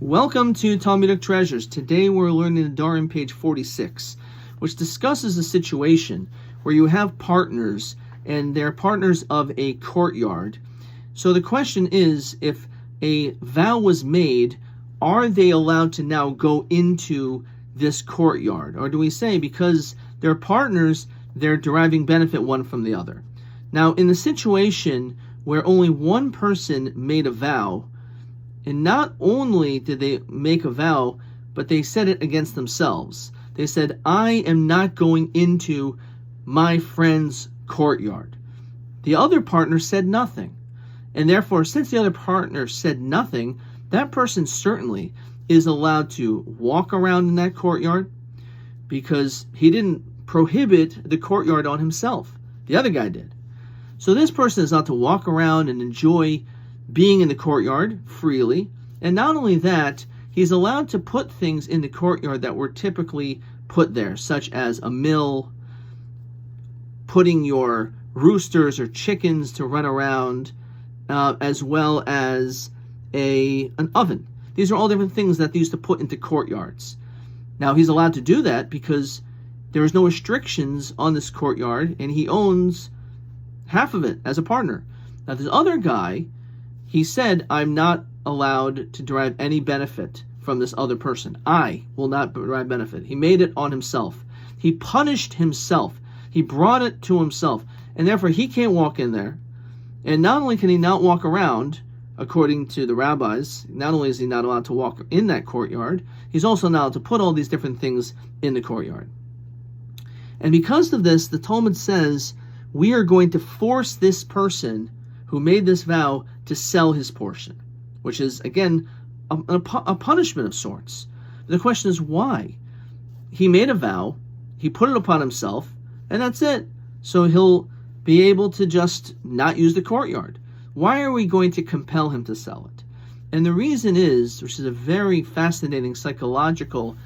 Welcome to Talmudic Treasures. Today we're learning Nedarim, page 46, which discusses a situation where you have partners and they're partners of a courtyard. So the question is, if a vow was made, are they allowed to now go into this courtyard? Or do we say because they're partners, they're deriving benefit one from the other? Now, in the situation where only one person made a vow, and not only did they make a vow, but they said it against themselves. They said, I am not going into my friend's courtyard. The other partner said nothing. And therefore, since the other partner said nothing, that person certainly is allowed to walk around in that courtyard because he didn't prohibit the courtyard on himself. The other guy did. So this person is allowed to walk around and enjoy being in the courtyard freely. And not only that, he's allowed to put things in the courtyard that were typically put there, such as a mill, putting your roosters or chickens to run around, as well as an oven. These are all different things that they used to put into courtyards. Now he's allowed to do that because there is no restrictions on this courtyard, and he owns half of it as a partner. Now this other guy, he said, I'm not allowed to derive any benefit from this other person. I will not derive benefit. He made it on himself. He punished himself. He brought it to himself. And therefore, he can't walk in there. And not only can he not walk around, according to the rabbis, not only is he not allowed to walk in that courtyard, he's also not allowed to put all these different things in the courtyard. And because of this, the Talmud says, we are going to force this person who made this vow to sell his portion, which is, again, a punishment of sorts. The question is why? He made a vow, he put it upon himself, and that's it. So he'll be able to just not use the courtyard. Why are we going to compel him to sell it? And the reason is, which is a very fascinating psychological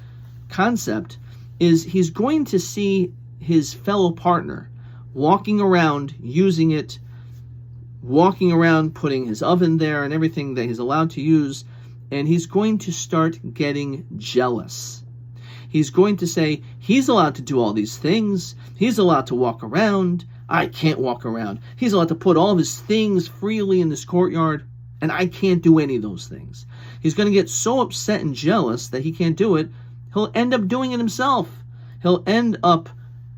concept, is he's going to see his fellow partner walking around, using it, walking around, putting his oven there and everything that he's allowed to use, and he's going to start getting jealous. He's going to say, he's allowed to do all these things, he's allowed to walk around, I can't walk around. He's allowed to put all of his things freely in this courtyard, and I can't do any of those things. He's going to get so upset and jealous that he can't do it, he'll end up doing it himself. He'll end up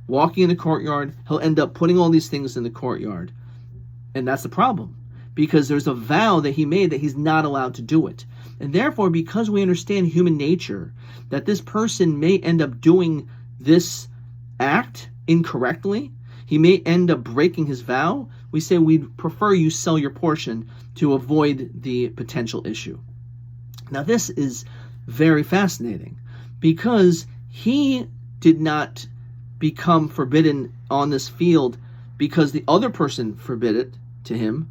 walking in the courtyard, he'll end up putting all these things in the courtyard. And that's the problem, because there's a vow that he made that he's not allowed to do it. And therefore, because we understand human nature, that this person may end up doing this act incorrectly, he may end up breaking his vow, we say we'd prefer you sell your portion to avoid the potential issue. Now this is very fascinating, because he did not become forbidden on this field because the other person forbid it to him.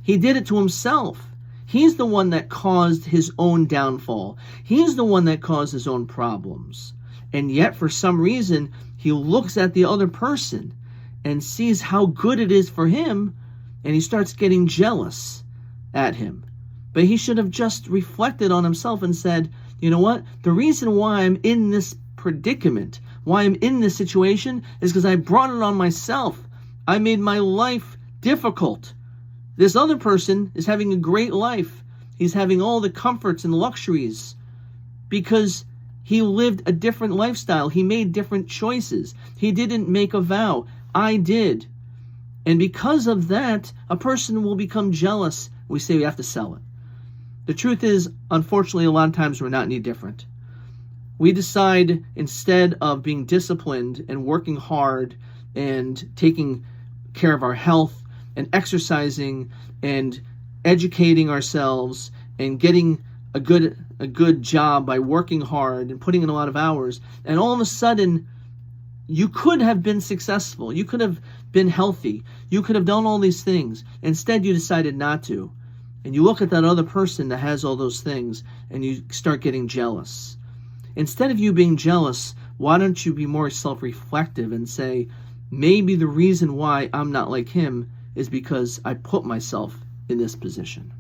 He did it to himself. He's the one that caused his own downfall. He's the one that caused his own problems. And yet, for some reason, he looks at the other person and sees how good it is for him, and he starts getting jealous at him. But he should have just reflected on himself and said, you know what? The reason why I'm in this predicament, why I'm in this situation, is because I brought it on myself. I made my life difficult. This other person is having a great life. He's having all the comforts and luxuries because he lived a different lifestyle. He made different choices. He didn't make a vow. I did. And because of that, a person will become jealous. We say we have to sell it. The truth is, unfortunately, a lot of times we're not any different. We decide, instead of being disciplined and working hard and taking care of our health and exercising and educating ourselves and getting a good job by working hard and putting in a lot of hours, and all of a sudden you could have been successful, you could have been healthy, you could have done all these things. Instead, you decided not to, and you look at that other person that has all those things and you start getting jealous. Instead of you being jealous, why don't you be more self-reflective and say, maybe the reason why I'm not like him is because I put myself in this position.